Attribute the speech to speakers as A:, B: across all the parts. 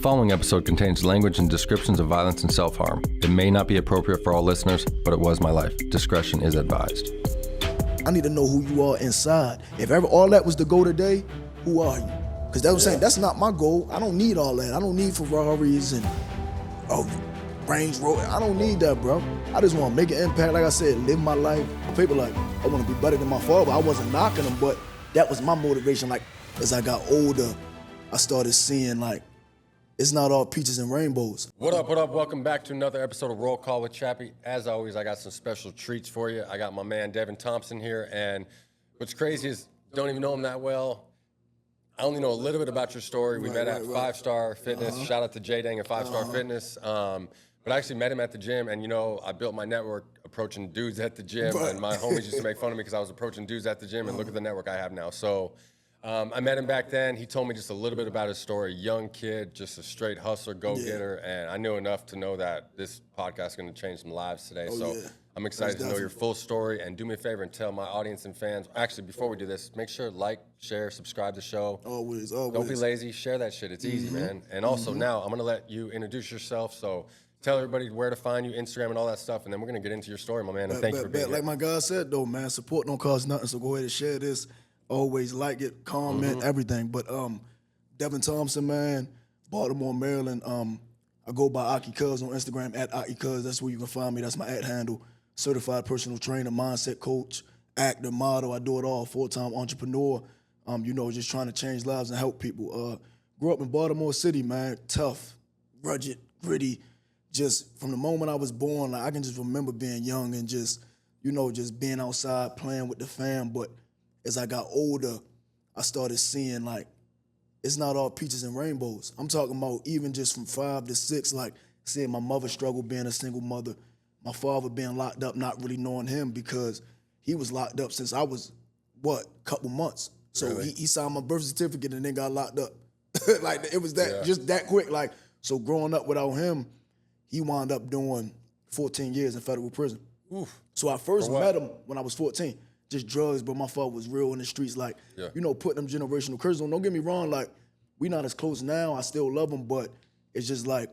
A: following episode contains language and descriptions of violence and self-harm. It may not be appropriate for all listeners, but it was my life. Discretion is advised.
B: I need to know who you are inside. If ever all that was the goal today, who are you? Because that's what I'm saying, that's not my goal. I don't need all that. I don't need Ferraris and Range Rover. I don't need that, bro. I just want to make an impact, like I said, live my life. People like, I want to be better than my father. I wasn't knocking him, but that was my motivation. Like, as I got older, I started seeing, like, it's not all peaches and rainbows.
C: What up, what up? Welcome back to another episode of Roll Call with Chappie. As always, I got some special treats for you. I got my man Devin Thompson here, and what's crazy is don't even know him that well. I only know a little bit about your story. We met at 5 Star Fitness. Shout out to J-Dang at 5 Star Fitness. But I actually met him at the gym, and, you know, I built my network approaching dudes at the gym, and my homies used to make fun of me because I was approaching dudes at the gym, and look at the network I have now. So I met him back then. He told me just a little bit about his story. Young kid, just a straight hustler, go-getter, and I knew enough to know that this podcast is going to change some lives today. I'm excited to know your full story, and do me a favor and tell my audience and fans. Actually, before we do this, make sure like, share, subscribe to the show.
B: Always.
C: Don't be lazy. Share that shit. It's easy, man. And also now I'm going to let you introduce yourself. So tell everybody where to find you, Instagram and all that stuff, and then we're going to get into your story, my man, and thank you for being here.
B: Like my guy said, though, man, support don't cost nothing, so go ahead and share this. Always like it, comment, everything. But Devin Thompson, man, Baltimore, Maryland. I go by Aki Cuz on Instagram, at Aki Cuz. That's where you can find me. That's my @ handle. Certified personal trainer, mindset coach, actor, model. I do it all. Full-time entrepreneur. Just trying to change lives and help people. Grew up in Baltimore City, man. Tough, rugged, gritty. Just from the moment I was born, like I can just remember being young and just being outside playing with the fam. But as I got older, I started seeing, like, it's not all peaches and rainbows. I'm talking about even just from 5 to 6, like seeing my mother struggle being a single mother, my father being locked up, not really knowing him because he was locked up since I was, couple months. So
C: really?
B: he signed my birth certificate and then got locked up. Like, it was just that quick. Like, so growing up without him, he wound up doing 14 years in federal prison.
C: Oof.
B: So I first met him when I was 14. Just drugs, but my father was real in the streets, like, putting them generational curses on. Don't get me wrong, like, we not as close now. I still love him, but it's just like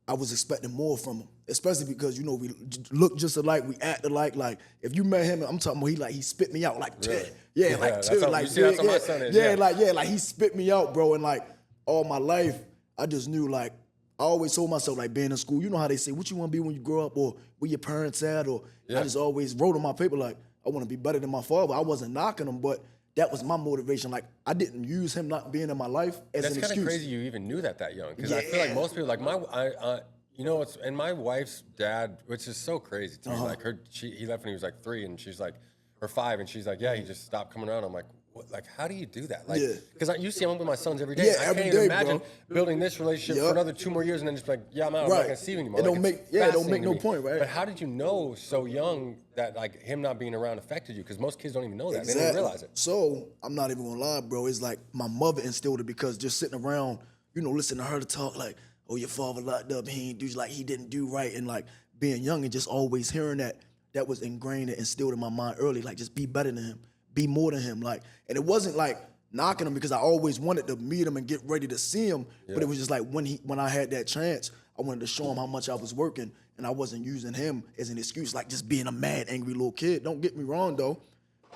B: I was expecting more from him, especially because, we look just alike, we act alike. Like, if you met him, I'm talking about he spit me out like 10.
C: Really?
B: Yeah, like 10. Like,
C: that's how my son is.
B: Like he spit me out, bro. And like all my life, I just knew, like, I always told myself, like, being in school, you know how they say, what you want to be when you grow up, or where your parents at, or I just always wrote on my paper, like, I want to be better than my father. I wasn't knocking him, but that was my motivation. Like, I didn't use him not being in my life as an excuse.
C: That's kind of crazy you even knew that young, because I feel like most people, like and my wife's dad, which is so crazy to me. Like, he left when he was like 3, and she's like, or 5, and she's like, yeah, he just stopped coming around. I'm like, what? Like, how do you do that? Like, because you see, I'm with my sons every day.
B: Yeah,
C: I can't even imagine building this relationship for another 2 more years and then just like, I'm out. I'm not gonna see you anymore.
B: It don't make no point, right?
C: But how did you know so young that, like, him not being around affected you? Because most kids don't even know that.
B: Exactly.
C: They don't realize it.
B: So I'm not even gonna lie, bro. It's like my mother instilled it, because just sitting around, listening to her to talk, like, oh, your father locked up, he didn't do right, and like being young and just always hearing that was ingrained and instilled in my mind early. Like, just be better than him, be more than him. Like, and it wasn't like knocking him because I always wanted to meet him and get ready to see him. But it was just like when I had that chance, I wanted to show him how much I was working, and I wasn't using him as an excuse, like just being a mad, angry little kid. Don't get me wrong though.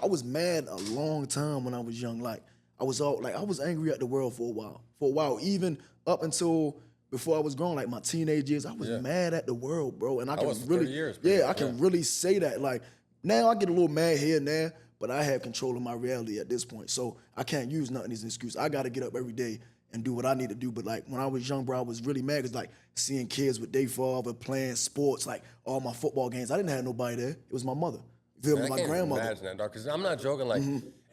B: I was mad a long time when I was young. Like, I was angry at the world for a while. Even up until before I was grown, like my teenage years, I was mad at the world, bro. And I can really, I can really say that. Like, now I get a little mad here and there, but I have control of my reality at this point. So I can't use nothing as an excuse. I got to get up every day and do what I need to do. But like when I was young, bro, I was really mad because like seeing kids with their father playing sports, like all my football games, I didn't have nobody there. It was my mother. You feel me? My grandmother.
C: Imagine that, dog. Because I'm not joking. Like,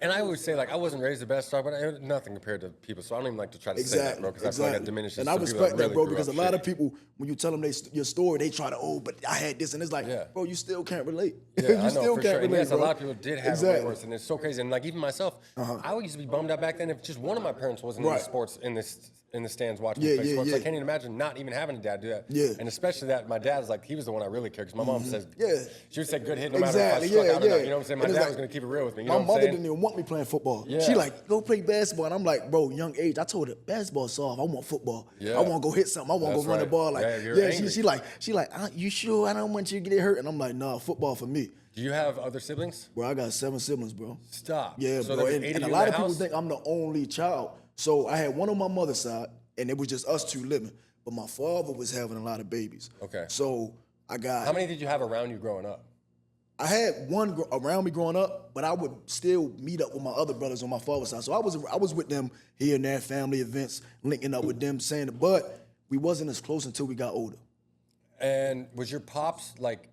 C: and I always say, like, I wasn't raised the best, dog, but I had nothing compared to people. So I don't even like to try to say that, bro, because I feel like that diminishes.
B: And I respect that, bro, because a lot of people, when you tell them your story, they try to, but I had this, and it's like, bro, you still can't relate.
C: Yeah,
B: you
C: I know,
B: still
C: for
B: can't
C: sure.
B: relate,
C: And yes,
B: bro.
C: a lot of people did have it way worse, and it's so crazy. And like even myself, I used to be bummed out back then if just one of my parents wasn't in the sports in the stands watching
B: Yeah,
C: me play
B: yeah,
C: sports. So I
B: yeah.
C: can't even imagine not even having a dad do that.
B: Yeah.
C: And especially that my dad's like, he was the one I really cared because my mom says,
B: Yeah.
C: she would say good hit no matter
B: Exactly,
C: if I struck
B: yeah,
C: out or not.
B: yeah.
C: You know what I'm saying? My
B: And it's
C: dad
B: like,
C: was going to keep it real with me. You
B: my
C: know what
B: mother
C: I'm saying?
B: didn't even want me playing football.
C: Yeah.
B: She like, go play basketball. And I'm like, bro, young age. I told her, basketball's soft. I want football.
C: Yeah.
B: I want to go hit something. I want to
C: That's
B: go run the
C: right.
B: ball. Like,
C: Yeah, you're
B: yeah,
C: angry.
B: she like, you sure? I don't want you to get hurt. And I'm like, nah, football for me.
C: Do you have other siblings?
B: Bro, I got 7 siblings, bro.
C: Stop.
B: Yeah,
C: so
B: bro.
C: there was
B: And,
C: 8
B: and
C: of
B: a
C: you
B: lot
C: in
B: of
C: the
B: people
C: house?
B: think I'm the only child. So I had one on my mother's side, and it was just us two living. But my father was having a lot of babies.
C: Okay.
B: So I got.
C: How many did you have around you growing up?
B: I had one around me growing up, but I would still meet up with my other brothers on my father's side. So I was with them here and there, family events, linking up with them, saying it. But we wasn't as close until we got older.
C: And was your pops like,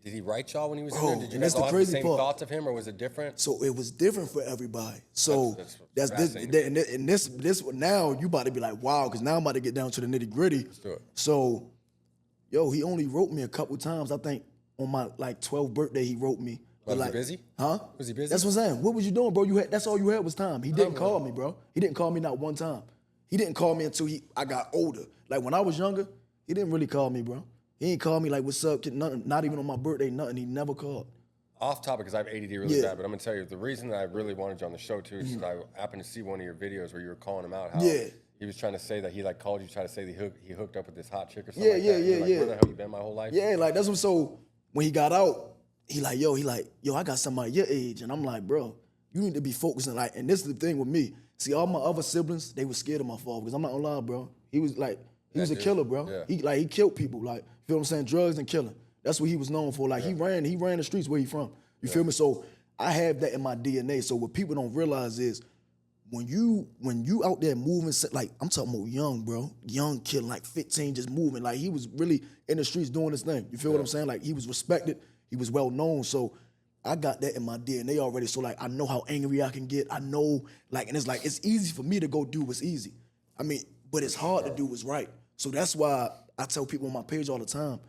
C: did he write y'all when he was in
B: Bro,
C: there? Did you
B: and
C: guys
B: that's the
C: all have the
B: crazy
C: same
B: part.
C: thoughts of him, or was it different?
B: So it was different for everybody. So
C: That's
B: that's
C: fascinating.
B: this now you about to be like, wow, because now I'm about to get down to the nitty gritty.
C: Let's do it.
B: So, yo, he only wrote me a couple times. I think on my like 12th birthday he wrote me. But
C: Was he
B: like,
C: busy?
B: Huh?
C: Was he busy?
B: That's what I'm saying. What was you doing, bro? That's all you had was time. He didn't call me, bro. He didn't call me not one time. He didn't call me until I got older. Like when I was younger, he didn't really call me, bro. He ain't call me like, what's up, kid? Nothing, not even on my birthday, nothing. He never called.
C: Off topic, because I have ADD really
B: Yeah.
C: bad, but I'm gonna tell you the reason that I really wanted you on the show too is I happened to see one of your videos where you were calling him out. How
B: Yeah.
C: he was trying to say that he like called you, trying to say that he hooked up with this hot chick or something.
B: Yeah,
C: like
B: yeah,
C: that.
B: yeah,
C: You're like,
B: yeah.
C: Where the hell you been my whole life?
B: Yeah, like that's what. So when he got out, he like, yo, I got somebody your age, and I'm like, bro, you need to be focusing. Like, and this is the thing with me. See, all my other siblings, they were scared of my father because I'm not gonna lie, bro. He was like, he was a killer, bro.
C: Yeah.
B: He killed people. Like, you feel what I'm saying? Drugs and killing. That's what he was known for. Like, he ran the streets where he from. You feel me? So I have that in my DNA. So what people don't realize is when you out there moving, like I'm talking about young, bro, young kid, like 15, just moving. Like he was really in the streets doing his thing. You feel what I'm saying? Like he was respected, he was well known. So I got that in my DNA already. So like I know how angry I can get. I know like, and it's like it's easy for me to go do what's easy. I mean, but it's hard to do what's right. So that's why I tell people on my page all the time,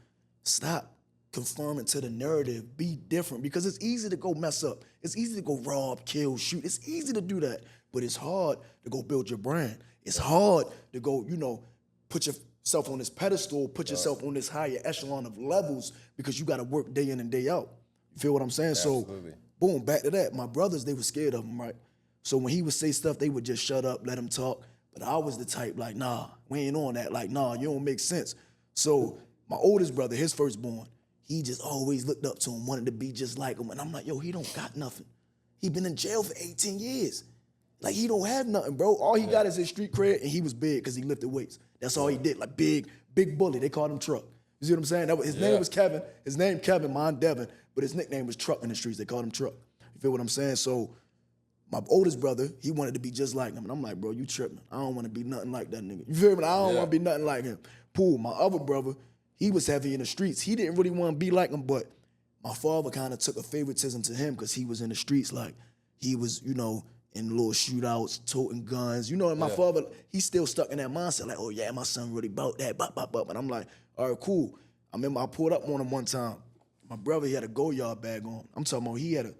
B: stop conforming to the narrative, be different, because it's easy to go mess up. It's easy to go rob, kill, shoot. It's easy to do that, but it's hard to go build your brand. It's hard to go, put yourself on this pedestal, put yourself on this higher echelon of levels because you got to work day in and day out. You feel what I'm saying?
C: Absolutely.
B: So, boom, back to that. My brothers, they were scared of him, right? So when he would say stuff, they would just shut up, let him talk. But I was the type like, nah, we ain't on that. Like, nah, you don't make sense. So my oldest brother, his firstborn, he just always looked up to him, wanted to be just like him. And I'm like, yo, he don't got nothing. He been in jail for 18 years. Like, he don't have nothing, bro. All he got is his street cred, and he was big because he lifted weights. That's all he did, like big bully. They called him Truck. You see what I'm saying? His name was Kevin. His name Kevin, mine Devin, but his nickname was Truck in the streets. They called him Truck. You feel what I'm saying? So my oldest brother, he wanted to be just like him. And I'm like, bro, you tripping. I don't want to be nothing like that nigga. You feel me? I don't want to be nothing like him. Pool, my other brother, he was heavy in the streets. He didn't really want to be like him, but my father kind of took a favoritism to him because he was in the streets. Like, he was, in little shootouts, toting guns. And my father, he's still stuck in that mindset. Like, oh, yeah, my son really about that, And I'm like, all right, cool. I remember I pulled up on him one time. My brother, he had a go-yard bag on. I'm talking about he had a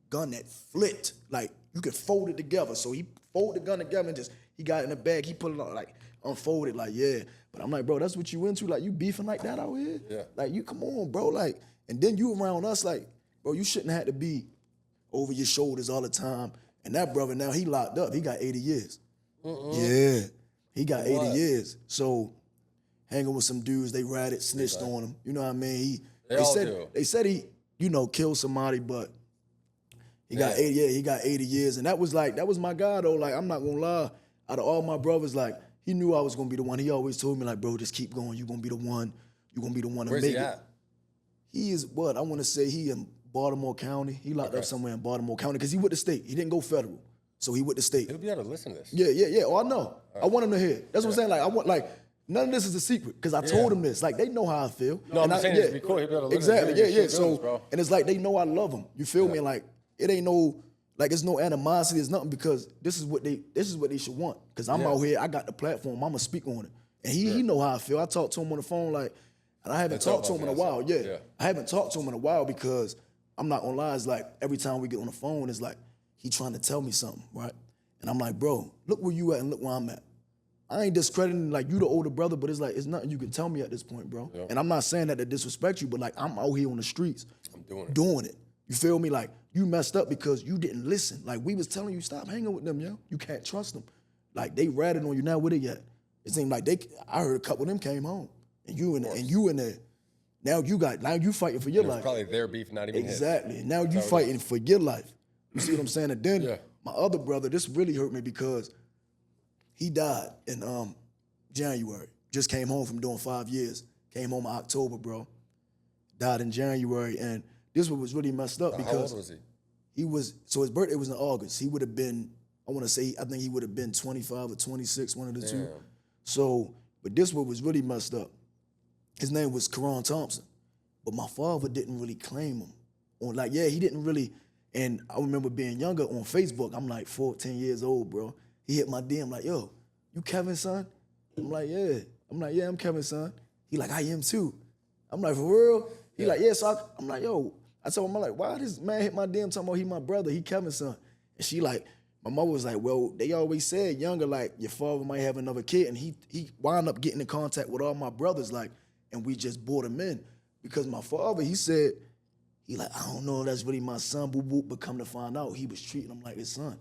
B: gun that flipped. Like, you could fold it together. So he folded the gun together and he got it in the bag. He put it on, like, unfolded, like, yeah. But I'm like, bro, that's what you into? Like, you beefing like that out here?
C: Yeah.
B: Like, you come on, bro. Like, and then you around us, like, bro, you shouldn't have to be over your shoulders all the time. And that brother now, he locked up. He got 80 years. Yeah. He got 80 years. So hanging with some dudes, they ratted, snitched on him. You know what I mean? They said he, killed somebody, but he got 80, he got 80 years. And that was my guy though. Like, I'm not gonna lie. Out of all my brothers, like, he knew I was gonna be the one. He always told me, like, bro, just keep going. You're gonna be the one. You're gonna be the one to
C: Where's
B: make
C: he
B: it.
C: at?
B: He is what? I wanna say he in Baltimore County. He locked up somewhere in Baltimore County because he went to state. He didn't go federal. So he went to state.
C: He'll be able to listen to this.
B: Yeah. Oh, I know. I want him to hear. That's what I'm saying. Like, none of this is a secret because I told him this. Like, they know how I feel.
C: No, I'm saying it'd be cool. He'll be able to listen.
B: Exactly. Yeah.
C: So,
B: So, and it's like they know I love him. You feel me? And like, it ain't no, like, it's no animosity. It's nothing because this is what they should want. Because I'm out here. I got the platform. I'ma speak on it. And he know how I feel. I talked to him on the phone like, and I haven't talked to him in a while. Yeah. I haven't talked to him in a while because I'm not gonna lie. It's like every time we get on the phone, it's like he trying to tell me something, right? And I'm like, bro, look where you at and look where I'm at. I ain't discrediting like you the older brother, but it's like it's nothing you can tell me at this point, bro.
C: Yep.
B: And I'm not saying that to disrespect you, but like I'm out here on the streets.
C: I'm doing it.
B: You feel me? Like you messed up because you didn't listen. Like we was telling you, stop hanging with them, yo. You can't trust them. Like they ratted on you. Now where they at? It seemed like I heard a couple of them came home, and you in there. Now you fighting for your
C: It was
B: life.
C: probably their beef, not even his.
B: Exactly. Now you fighting for your life. You see what I'm saying? And then
C: Yeah.
B: my other brother, this really hurt me because he died in January. Just came home from doing 5 years. Came home in October, bro. Died in January, and this one was really messed up because
C: How old was he?
B: his birthday was in August. He would have been, I think he would have been 25 or 26, one of the two. So, but this one was really messed up. His name was Devin Thompson, but my father didn't really claim him. He didn't really, and I remember being younger on Facebook, I'm like 14 years old, bro. He hit my DM like, yo, you Kevin's son? I'm like, yeah. Yeah, I'm Kevin's son. He like, I am too. I'm like, for real? He like, yeah, so I'm like, yo. I told him, I'm like, why this man hit my DM talking about he my brother, he Kevin's son? And she like, my mother was like, well, they always said younger, like, your father might have another kid. And he wound up getting in contact with all my brothers, like, and we just brought him in. Because my father, he said, he like, I don't know if that's really my son, boo-boo, but come to find out, he was treating him like his son.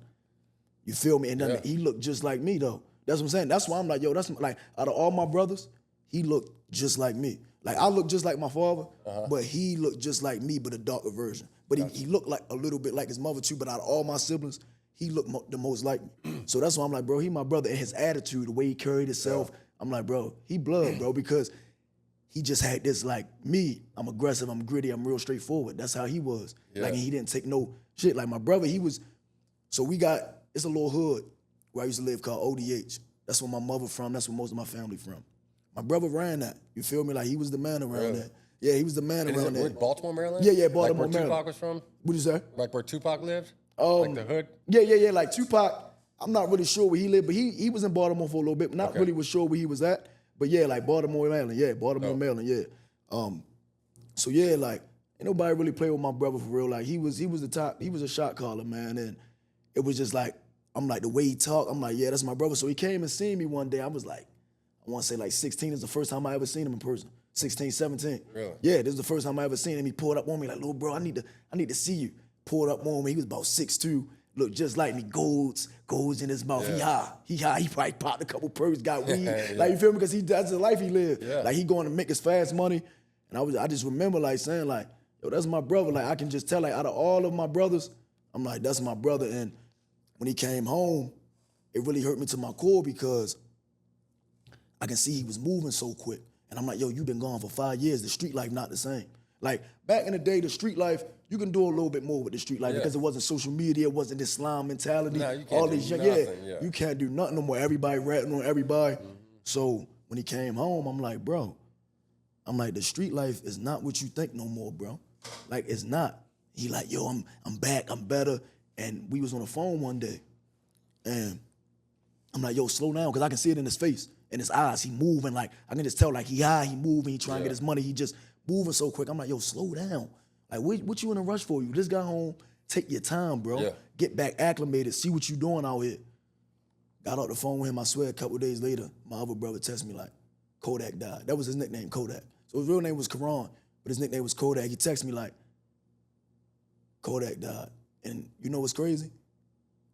B: You feel me? And then he looked just like me, though. That's what I'm saying. That's why I'm like, yo, that's like, out of all my brothers, he looked just like me. Like, I look just like my father, but he looked just like me, but a darker version. But he looked like a little bit like his mother, too, but out of all my siblings, he looked the most like me. So that's why I'm like, bro, he my brother. And his attitude, the way he carried himself, I'm like, bro, he blood, bro, because he just had this, like, me, I'm aggressive, I'm gritty, I'm real straightforward. That's how he was.
C: Yeah.
B: Like, and he didn't take no shit. Like, my brother, so we got, it's a little hood where I used to live called ODH. That's where my mother from. That's where most of my family from. My brother ran that. You feel me? Like, he was the man around there. Yeah, he was the man around there.
C: Baltimore, Maryland?
B: Yeah, Baltimore,
C: like where
B: Maryland.
C: Tupac was from?
B: What'd you say?
C: Like where Tupac lived? Like the hood?
B: Yeah. Like Tupac, I'm not really sure where he lived, but he was in Baltimore for a little bit. Not really was sure where he was at. But yeah, like Baltimore, Maryland. Yeah, Baltimore, Maryland, yeah. So yeah, like, ain't nobody really play with my brother for real. Like, he was the top, he was a shot caller, man. And it was just like, I'm like, the way he talked, I'm like, yeah, that's my brother. So he came and seen me one day. I was like, I want to say like 16 is the first time I ever seen him in person. 16, 17.
C: Really?
B: Yeah, this is the first time I ever seen him. He pulled up on me like, little bro, I need to see you. Pulled up on me. He was about 6'2", looked just like me. Golds in his mouth.
C: Yeah.
B: He high. He probably popped a couple perks, got weed. Like, you feel me? Because that's the life he lived.
C: Yeah.
B: Like, he going to make his fast money. And I just remember like saying like, yo, that's my brother. Like, I can just tell, like, out of all of my brothers, I'm like, that's my brother. And when he came home, it really hurt me to my core because I can see he was moving so quick. And I'm like, yo, you've been gone for 5 years. The street life not the same. Like, back in the day, the street life, you can do a little bit more with the street life because it wasn't social media, it wasn't this slime mentality.
C: No, you can't
B: all
C: do
B: this
C: nothing,
B: you can't do nothing no more. Everybody ratting on everybody. So when he came home, I'm like, bro, the street life is not what you think no more, bro. Like, it's not. He like, yo, I'm back, I'm better. And we was on the phone one day, and I'm like, yo, slow down, because I can see it in his face, in his eyes. He moving, like, I can just tell, like, he high, he moving, he trying to get his money, he just moving so quick. I'm like, yo, slow down. Like, what you in a rush for? You just got home, take your time, bro.
C: Yeah.
B: Get back acclimated, see what you doing out here. Got off the phone with him, I swear, a couple of days later, my other brother texted me, like, Kodak died. That was his nickname, Kodak. So his real name was Karan, but his nickname was Kodak. He texted me, like, Kodak died. And you know what's crazy?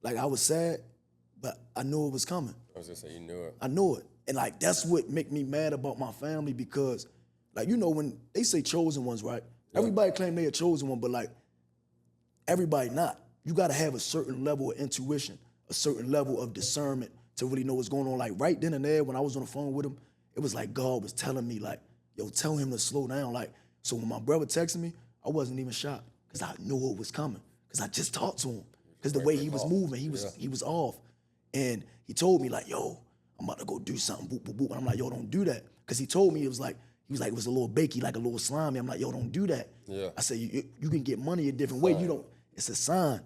B: Like, I was sad, but I knew it was coming.
C: I was gonna say, you knew it.
B: I knew it. And like, that's what make me mad about my family because, like, you know, when they say chosen ones, right? Yeah. Everybody claim they a chosen one, but like, everybody not. You gotta have a certain level of intuition, a certain level of discernment to really know what's going on. Like, right then and there, when I was on the phone with him, it was like God was telling me, like, yo, tell him to slow down. Like, so when my brother texted me, I wasn't even shocked because I knew it was coming because I just talked to him. Because the way he was moving, he was off. And he told me, like, yo, I'm about to go do something, boop, boop, boop. And I'm like, yo, don't do that. Because he told me it was like it was a little bakey, like a little slimy. I'm like, yo, don't do that.
C: Yeah.
B: I said, you can get money a different way. You don't, it's a sign.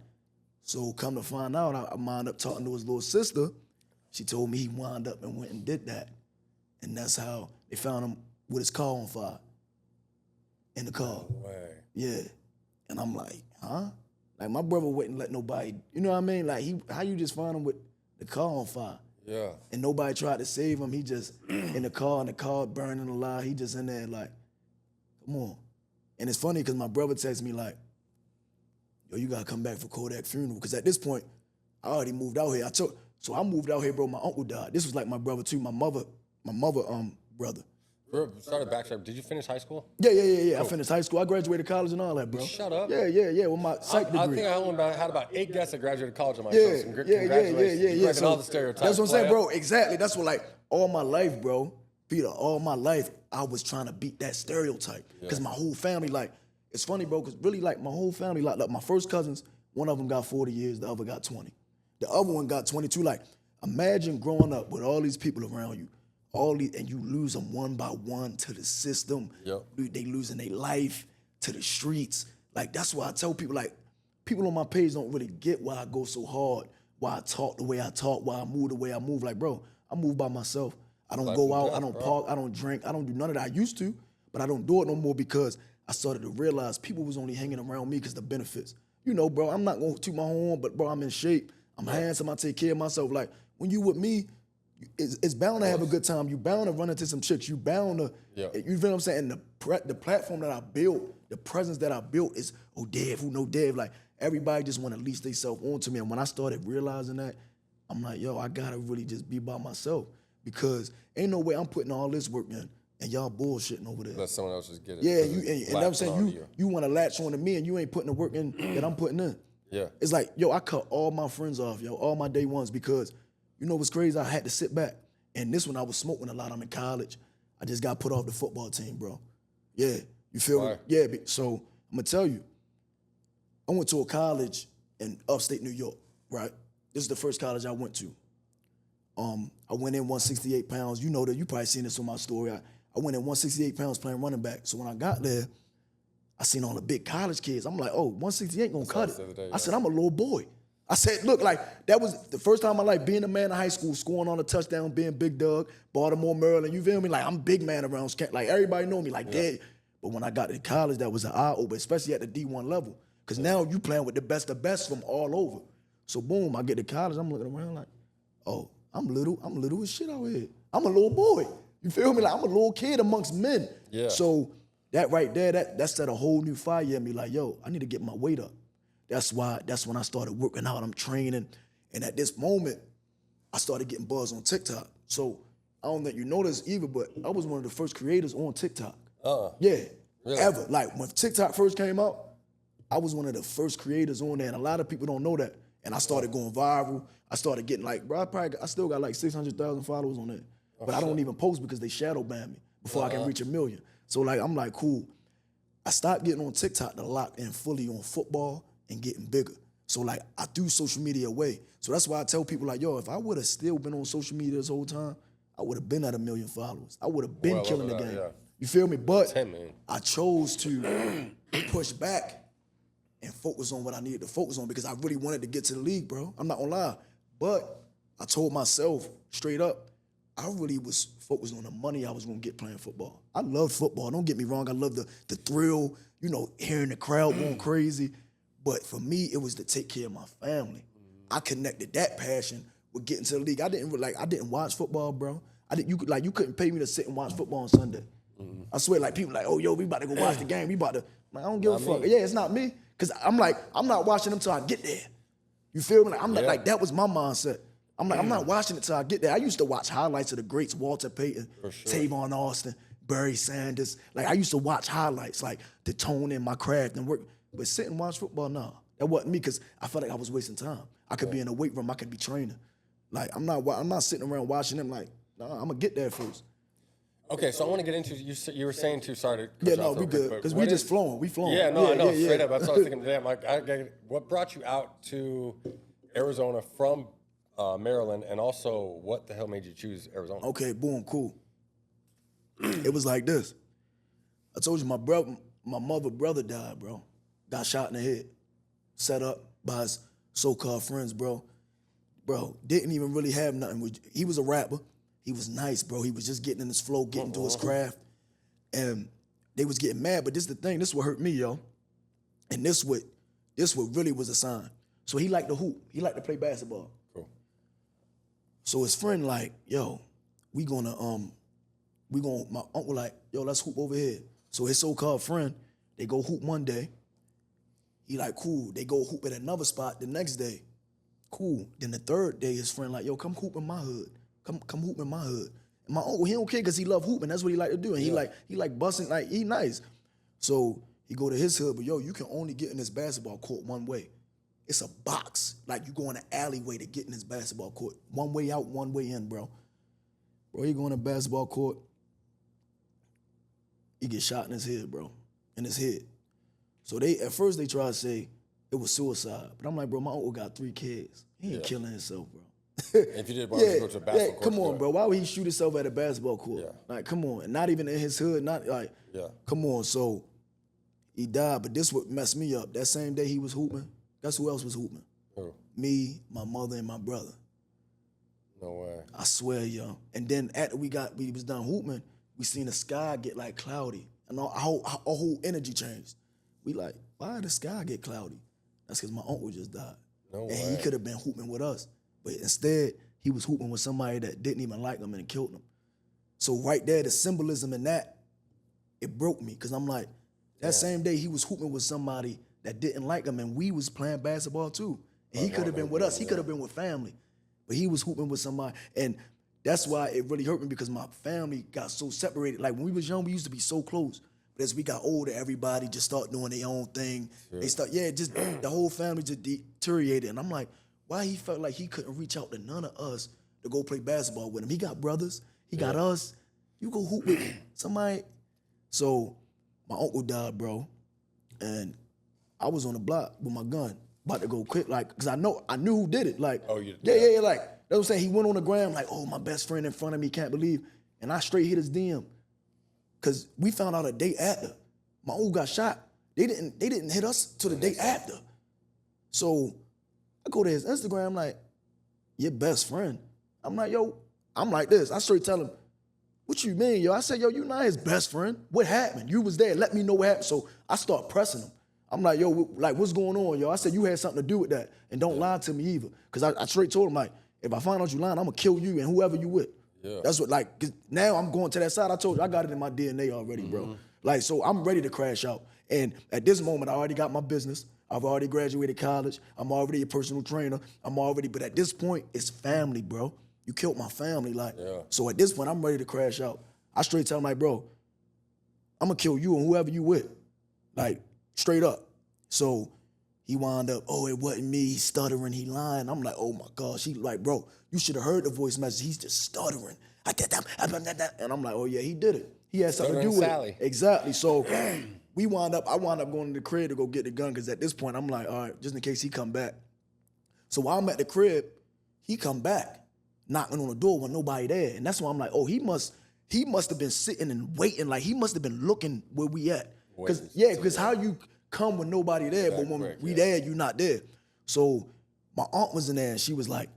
B: So come to find out, I wound up talking to his little sister. She told me he wound up and went and did that. And that's how they found him with his car on fire. In the car.
C: No way.
B: Yeah. And I'm like, huh? Like, my brother wouldn't let nobody, you know what I mean? Like, how you just find him with the car on fire?
C: Yeah.
B: And nobody tried to save him. He just in the car burning alive. He just in there like, come on. And it's funny because my brother texts me like, yo, you gotta come back for Kodak funeral. Because at this point, I already moved out here. So I moved out here, bro. My uncle died. This was like my brother too. My mother, brother.
C: Started backtrack. Did you finish high school?
B: Yeah. Cool. I finished high school. I graduated college and all that, bro.
C: Shut up.
B: Yeah, with my psych degree.
C: I think I only had about 8 guests that graduated college on my show.
B: Yeah.
C: Congratulations. You're breaking all the stereotypes.
B: That's what I'm saying, bro. Exactly. That's what, like, all my life, bro, Peter, all my life, I was trying to beat that stereotype. Because my whole family, like, it's funny, bro, because really, like, my whole family, like, my first cousins, one of them got 40 years, the other got 20. The other one got 22. Like, imagine growing up with all these people around you, and you lose them one by one to the system.
C: Yep.
B: They losing their life to the streets. Like, that's why I tell people, like, people on my page don't really get why I go so hard, why I talk the way I talk, why I move the way I move. Like, bro, I move by myself. I don't go out, I don't park, I don't drink, I don't do none of that. I used to, but I don't do it no more because I started to realize people was only hanging around me because the benefits. You know, bro, I'm not going to toot my horn, but, bro, I'm in shape. I'm handsome, I take care of myself. Like, when you with me, it's bound to have a good time. You bound to run into some chicks. You bound to, you feel what I'm saying? The platform that I built, the presence that I built is, oh, Dev, who know Dev? Like, everybody just want to lease themselves onto me. And when I started realizing that, I'm like, yo, I got to really just be by myself because ain't no way I'm putting all this work in and y'all bullshitting over there.
C: Let someone else just get it.
B: Yeah, and I'm saying you want to latch on to me and you ain't putting the work in that I'm putting in.
C: Yeah.
B: It's like, yo, I cut all my friends off, yo, all my day ones because you know what's crazy? I had to sit back. And this one I was smoking a lot. I'm in college. I just got put off the football team, bro. Yeah, you feel me? Yeah, so I'm going to tell you, I went to a college in upstate New York, right? This is the first college I went to. I went in 168 pounds. You know that. You probably seen this on my story. I went in 168 pounds playing running back. So when I got there, I seen all the big college kids. I'm like, oh, 168 gonna cut it. I said, I'm a little boy. I said, look, like, that was the first time in my life being a man in high school, scoring on a touchdown, being Big Doug, Baltimore, Maryland, you feel me? Like, I'm big man around, like, everybody know me, like, Dad. But when I got to college, that was an eye-opener, especially at the D1 level. Because now you playing with the best of best from all over. So, boom, I get to college, I'm looking around like, oh, I'm little as shit out here. I'm a little boy. You feel me? Like, I'm a little kid amongst men.
C: Yeah.
B: So, that right there, that set a whole new fire in me, like, yo, I need to get my weight up. That's when I started working out. I'm training. And at this moment, I started getting buzz on TikTok. So I don't think you know this either, but I was one of the first creators on TikTok. Yeah, really? Ever. Like when TikTok first came out, I was one of the first creators on there. And a lot of people don't know that. And I started going viral. I started getting like, bro, I still got like 600,000 followers on there. But I don't even post because they shadow ban me before I can reach 1 million. So like, I'm like, cool. I stopped getting on TikTok to lock in fully on football and getting bigger. So like I threw social media away. So that's why I tell people like, yo, if I would have still been on social media this whole time, I would have been at 1 million followers. I would have been killing the game. Yeah. You feel me? But I chose to push back and focus on what I needed to focus on because I really wanted to get to the league, bro. I'm not gonna lie. But I told myself straight up, I really was focused on the money I was gonna get playing football. I love football. Don't get me wrong. I love the thrill, you know, hearing the crowd going crazy. But for me, it was to take care of my family. I connected that passion with getting to the league. I didn't watch football, bro. You couldn't pay me to sit and watch football on Sunday. I swear, like people like, oh yo, we about to go watch the game. We about to. Like, I don't give a fuck. Yeah, it's not me, cause I'm like, I'm not watching them till I get there. You feel me? Like I'm not like that was my mindset. I'm like, I'm not watching it till I get there. I used to watch highlights of the greats, Walter Payton, Tavon Austin, Barry Sanders. Like I used to watch highlights, like to tone in my craft and work. But sit and watch football, no. That wasn't me because I felt like I was wasting time. I could be in a weight room, I could be training. Like I'm not sitting around watching them like, nah, I'm gonna get there first.
C: Okay, so I want to get into you were saying too. Sorry to
B: yeah, no, we good because we just flowing. We flowing.
C: Yeah, no, I know straight up. That's what I was thinking. Damn, like, what brought you out to Arizona from Maryland, and also what the hell made you choose Arizona?
B: Okay, boom, cool. It was like this. I told you my brother died, bro. Got shot in the head, set up by his so-called friends, bro. Bro, didn't even really have nothing. He was a rapper. He was nice, bro. He was just getting in his flow, getting to his craft. And they was getting mad, but this is the thing. This is what hurt me, yo. And this what really was a sign. So he liked to hoop. He liked to play basketball.
C: Cool.
B: So his friend like, yo, my uncle like, yo, let's hoop over here. So his so-called friend, they go hoop one day. He like, cool. They go hoop at another spot the next day. Cool. Then the third day, his friend like, yo, come hoop in my hood. Come hoop in my hood. And my uncle, he don't care because he love hooping. That's what he like to do. And he like busting, like he nice. So he go to his hood, but yo, you can only get in this basketball court one way. It's a box. Like you go in an alleyway to get in this basketball court. One way out, one way in, bro. Bro, he go in a basketball court. He get shot in his head, bro. In his head. So at first they try to say it was suicide. But I'm like, bro, my uncle got 3 kids. He ain't killing himself, bro.
C: If you did, why would you go to a basketball court?
B: Come on, bro. Why would he shoot himself at a basketball court?
C: Yeah.
B: Like, come on. And not even in his hood. Not like, come on. So he died, but this what messed me up. That same day he was hooping, guess who else was hooping?
C: Who?
B: Me, my mother, and my brother.
C: No way.
B: I swear, yo. And then after we was done hooping, we seen the sky get like cloudy. And our whole energy changed. We like, why did the sky get cloudy? That's because my uncle just died.
C: No
B: and
C: way.
B: he could have been hooping with us. But instead, he was hooping with somebody that didn't even like him and killed him. So right there, the symbolism in that, it broke me. Because I'm like, that same day, he was hooping with somebody that didn't like him, and we was playing basketball too. And he could have been with us. He could have been with family. But he was hooping with somebody. And that's why it really hurt me, because my family got so separated. Like when we was young, we used to be so close. But as we got older, everybody just started doing their own thing. Sure. They just the whole family just deteriorated. And I'm like, why he felt like he couldn't reach out to none of us to go play basketball with him? He got brothers. He got us. You go hoop with somebody. So my uncle died, bro. And I was on the block with my gun, about to go quick, like, because I knew who did it. Like, like, that's what I'm saying. He went on the ground, like, oh, my best friend in front of me, can't believe. And I straight hit his DM. Because we found out a day after. My uncle got shot. They didn't hit us till the day after. So I go to his Instagram, like, your best friend. I'm like, yo, I'm like this. I straight tell him, what you mean, yo? I said, yo, you not his best friend. What happened? You was there. Let me know what happened. So I start pressing him. I'm like, yo, like, what's going on, yo? I said, you had something to do with that. And don't lie to me either. Because I straight told him, like, if I find out you lying, I'm going to kill you and whoever you with. Yeah. That's what, like, 'cause now I'm going to that side. I told you, I got it in my DNA already, bro. Like, so I'm ready to crash out. And at this moment, I already got my business. I've already graduated college. I'm already a personal trainer. But at this point, it's family, bro. You killed my family, like. So at this point, I'm ready to crash out. I straight tell him, like, bro, I'm going to kill you and whoever you with. Like, straight up. So he wound up, oh, it wasn't me. He's stuttering. He lying. I'm like, oh, my gosh. He like, bro, you should have heard the voice message. He's just stuttering. And I'm like, oh, yeah, he did it. He had something to do with it. Exactly. So I wound up going to the crib to go get the gun, because at this point, I'm like, all right, just in case he come back. So while I'm at the crib, he come back, knocking on the door with nobody there. And that's why I'm like, oh, he must have been sitting and waiting. Like, he must have been looking where we at. Because how you come with nobody there, but when we there, you not there. So my aunt was in there, and she was like,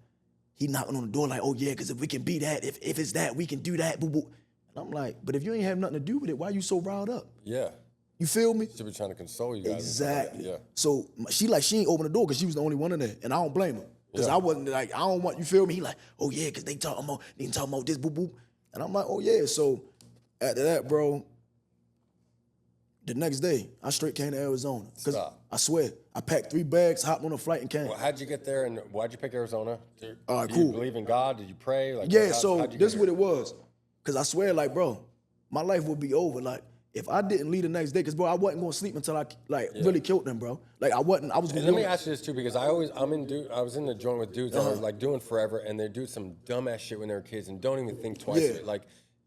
B: he knocking on the door like, oh yeah, because if we can be that, if it's that, we can do that. Boo boo. And I'm like, but if you ain't have nothing to do with it, why you so riled up? Yeah. You feel me?
C: She be trying to console you guys.
B: Exactly. Yeah. So she ain't open the door because she was the only one in there, and I don't blame her. Because I wasn't like, I don't want, you feel me? He like, oh yeah, because they talking about this, boo boo. And I'm like, oh yeah. So after that, bro, the next day, I straight came to Arizona. Stop. I swear, I packed 3 bags, hopped on a flight, and came.
C: Well, how'd you get there, and why'd you pick Arizona?
B: All right,
C: Did
B: cool.
C: you believe in God? Did you pray? Like,
B: yeah, so this is what it was. Because I swear, like, bro, my life would be over. Like, if I didn't leave the next day, because, bro, I wasn't going to sleep until I, really killed them, bro. Like, I was going to.
C: Let me ask you this, too, because I was in the joint with dudes that are, like, doing forever, and they do some dumbass shit when they were kids and don't even think twice. Yeah. Like,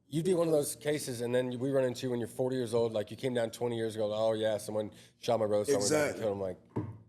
C: you'd be one of those cases, and then we run into you when you're 40 years old, like you came down 20 years ago, oh yeah, someone shot my brother, someone killed him, like,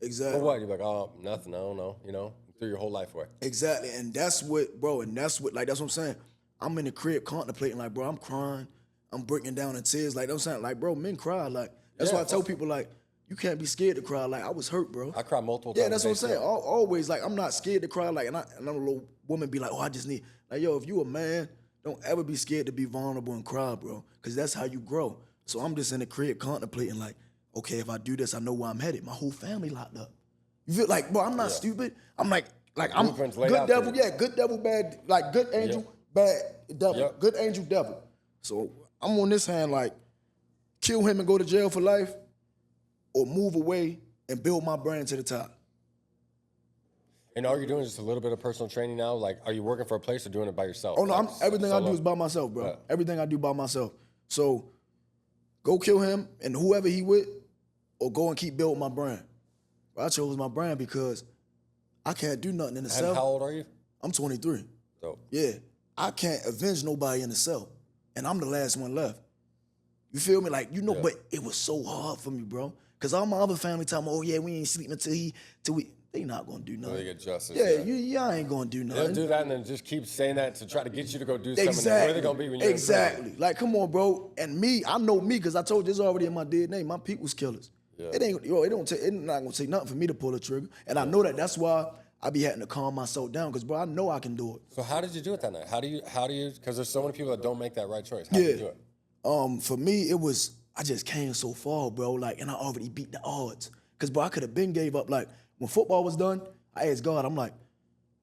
B: exactly.
C: For what? You're like, oh, nothing, I don't know, threw your whole life away.
B: Exactly, and that's what, bro, that's what I'm saying. I'm in the crib contemplating, like, bro, I'm crying, I'm breaking down in tears, like, I'm saying, like, bro, men cry, like, that's why I tell people, like, you can't be scared to cry, like, I was hurt, bro.
C: I cry multiple times.
B: Yeah, that's what I'm saying, always, like, I'm not scared to cry, like, and a little woman be like, oh, I just need, like, yo, if you a man, don't ever be scared to be vulnerable and cry, bro, because that's how you grow. So I'm just in the crib contemplating, like, okay, if I do this, I know where I'm headed. My whole family locked up. You feel like, bro, I'm not stupid. I'm like Like I'm
C: Blueprints laid
B: good
C: out for
B: devil,
C: you.
B: yeah, good devil, bad, like good angel, bad devil,
C: Yep.
B: good angel, devil. So I'm on this hand like kill him and go to jail for life, or move away and build my brand to the top.
C: And all you're doing is just a little bit of personal training now? Like, are you working for a place or doing it by yourself?
B: Oh no,
C: Like,
B: everything I
C: solo?
B: do is by myself, bro.
C: Yeah.
B: Everything I do by myself. So go kill him and whoever he with, or go and keep building my brand. But I chose my brand because I can't do nothing in the
C: And
B: cell.
C: how old are you?
B: I'm 23.
C: Dope.
B: Yeah, I can't avenge nobody in the cell, and I'm the last one left. You feel me? Like,
C: Yeah.
B: but it was so hard for me, bro. Cause all my other family tell me, oh yeah, we ain't sleeping till we. They not gonna do nothing.
C: They get justice.
B: Yeah, y'all ain't gonna do
C: They'll
B: nothing.
C: do that and then just keep saying that to try to get you to go do something. Where are they gonna be when you're in
B: Exactly. Like, come on, bro. And me, I know me, cause I told you it's already in my DNA. My people's killers.
C: Yeah.
B: It's not gonna take nothing for me to pull a trigger. And I know that. That's why I be having to calm myself down, cause bro, I know I can do it.
C: So how did you do it that night? How do you? Because there's so many people that don't make that right choice. How did you do it?
B: For me, it was, I just came so far, bro. Like, and I already beat the odds. Cause bro, I could have been gave up. Like, when football was done, I asked God, I'm like,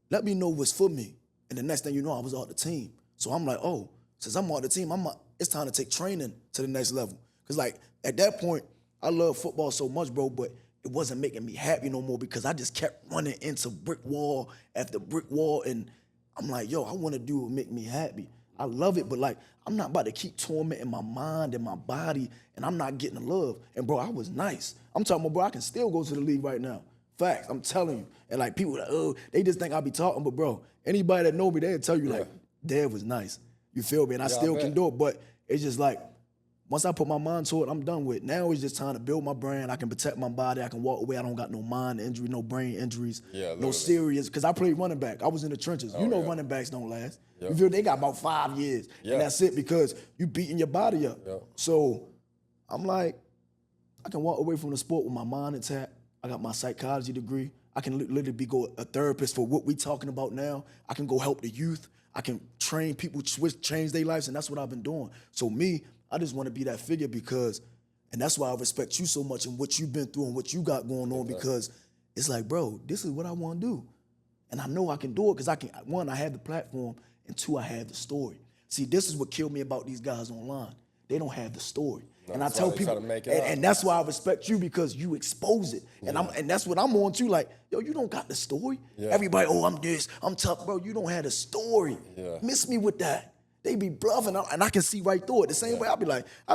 B: let me know what's for me. And the next thing you know, I was off the team. So I'm like, oh, since I'm off the team, it's time to take training to the next level. Cause like, at that point, I love football so much, bro, but it wasn't making me happy no more because I just kept running into brick wall after brick wall. And I'm like, yo, I want to do what make me happy. I love it, but like, I'm not about to keep tormenting my mind and my body, and I'm not getting the love. And bro, I was nice. I'm talking about, bro, I can still go to the league right now. Facts, I'm telling you. And like, people like, oh, they just think I be talking, but bro, anybody that know me, they'll tell you like, Dad was nice. You feel me? And I still can do it, but it's just like, once I put my mind to it, I'm done with it. Now it's just time to build my brand. I can protect my body. I can walk away. I don't got no mind injury, no brain injuries, no serious. Because I played running back. I was in the trenches. Running backs don't last. You feel they got about 5 years, and that's it because you beating your body up. So I'm like, I can walk away from the sport with my mind intact. I got my psychology degree. I can literally go a therapist for what we talking about now. I can go help the youth. I can train people, change their lives, and that's what I've been doing. So me, I just want to be that figure because, and that's why I respect you so much and what you've been through and what you got going on because it's like, bro, this is what I want to do. And I know I can do it because one, I have the platform, and two, I have the story. See, this is what killed me about these guys online. They don't have the story. And I tell people, and that's why I respect you because you expose it. And that's what I'm on too. Like, yo, you don't got the story. Everybody, oh, I'm this, I'm tough, bro. You don't have the story. Miss me with that. They be bluffing, and I can see right through it. The same way I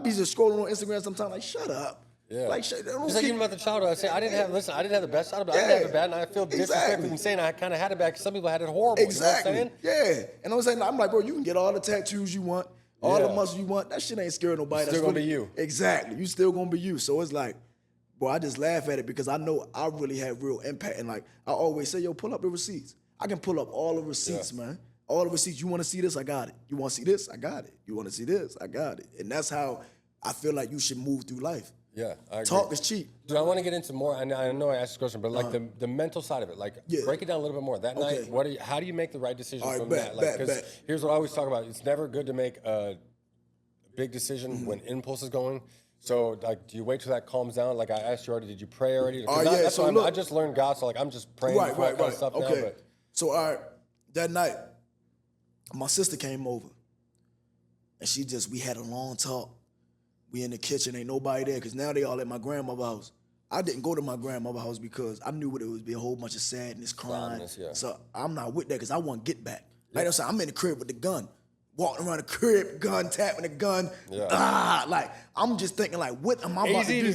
B: be just scrolling on Instagram sometimes, like, shut up. Like,
C: it's like even about the childhood. I say I didn't have the best childhood. I didn't have it bad, and I feel disrespectful in saying I kind of had it bad because some people had it horrible.
B: Exactly.
C: You know what I'm saying?
B: Yeah. And I'm saying, I'm like, bro, you can get all the tattoos you want, all the muscles you want. That shit ain't scaring nobody.
C: Still gonna be you.
B: Exactly. You still gonna be you. So it's like, bro, I just laugh at it because I know I really have real impact. And like I always say, yo, pull up the receipts. I can pull up all the receipts, man. All the receipts. You want to see this? I got it. You want to see this? I got it. You want to see this? I got it. And that's how I feel like you should move through life.
C: Yeah, I agree.
B: Talk is cheap.
C: Dude, I want to get into more. I know I asked this question, but like the mental side of it, like break it down a little bit more. That night, how do you make the right decision from that? Like, because here's what I always talk about: it's never good to make a big decision when impulse is going. So, like, do you wait till that calms down? Like I asked you already, did you pray already? That's what I just learned God, so like I'm just praying for that kind of stuff now. But.
B: So, all right, that night, my sister came over, and we had a long talk. We in the kitchen, ain't nobody there, because now they all at my grandmother's house. I didn't go to my grandmother's house because I knew what it would be, a whole bunch of sadness, crying. So I'm not with that because I want to get back. Like I said, I'm in the crib with the gun. Walking around the crib, gun, tapping the gun. Like, I'm just thinking, like, what am I about to do?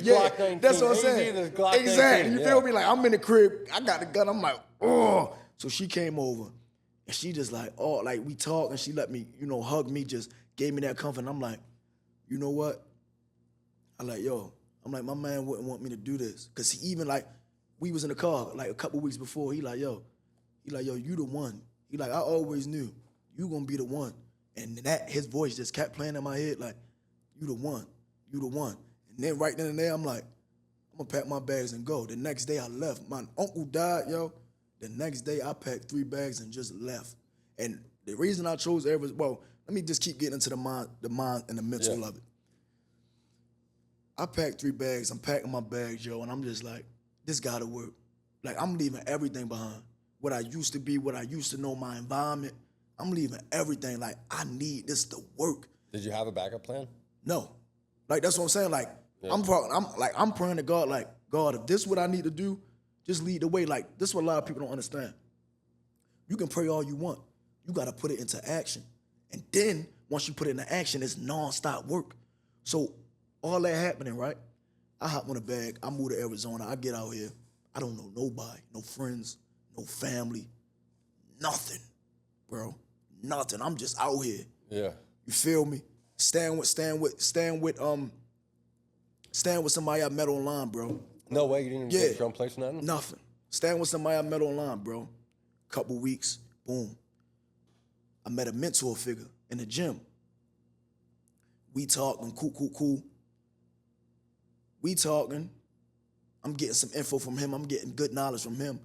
B: That's what I'm saying. Exactly. You feel me? Like, I'm in the crib, I got the gun, I'm like, oh. So she came over, and she just like, oh, like, we talked, and she let me, hug me, just gave me that comfort. And I'm like, you know what? I'm like, yo, my man wouldn't want me to do this. Because he even, like, we was in the car, like, a couple weeks before. He like, yo, you the one. He like, I always knew you gonna be the one. And his voice just kept playing in my head, like, you the one. And then right then and there, I'm like, I'm gonna pack my bags and go. The next day I left. My uncle died, yo. The next day I packed 3 bags and just left. And the reason I chose Air was, let me just keep getting into the mind and the mental of it. I packed 3 bags. I'm packing my bags, yo, and I'm just like, this gotta work. Like, I'm leaving everything behind. what I used to be, what I used to know, my environment. I'm leaving everything. Like, I need this to work.
C: Did you have a backup plan?
B: No. Like, that's what I'm saying. Like, I'm praying to God, like, God, if this is what I need to do, just lead the way. Like, this is what a lot of people don't understand. You can pray all you want. You got to put it into action. And then, once you put it into action, it's nonstop work. So, all that happening, right? I hop on a bag. I move to Arizona. I get out here. I don't know nobody, no friends, no family, nothing, bro. Nothing. I'm just out here.
C: Yeah.
B: You feel me? Staying with somebody I met online, bro.
C: No way, you didn't even get your own place or nothing?
B: Nothing. Staying with somebody I met online, bro. Couple weeks, boom. I met a mentor figure in the gym. We talking, cool. We talking. I'm getting some info from him. I'm getting good knowledge from him.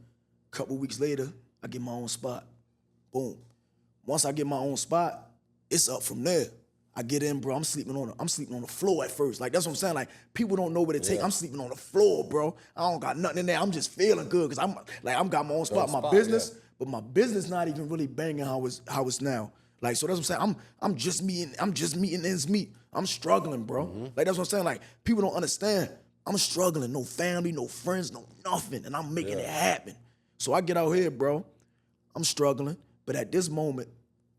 B: Couple weeks later, I get my own spot. Boom. Once I get my own spot, it's up from there. I get in, bro. I'm sleeping on the floor at first. Like, that's what I'm saying. Like, people don't know what it takes. I'm sleeping on the floor, bro. I don't got nothing in there. I'm just feeling good because I'm got my own spot, my business, but my business not even really banging how it's now. Like, so that's what I'm saying. I'm just meeting ends meet. I'm struggling, bro. Like, that's what I'm saying. Like, people don't understand. I'm struggling. No family, no friends, no nothing, and I'm making it happen. So I get out here, bro. I'm struggling, but at this moment,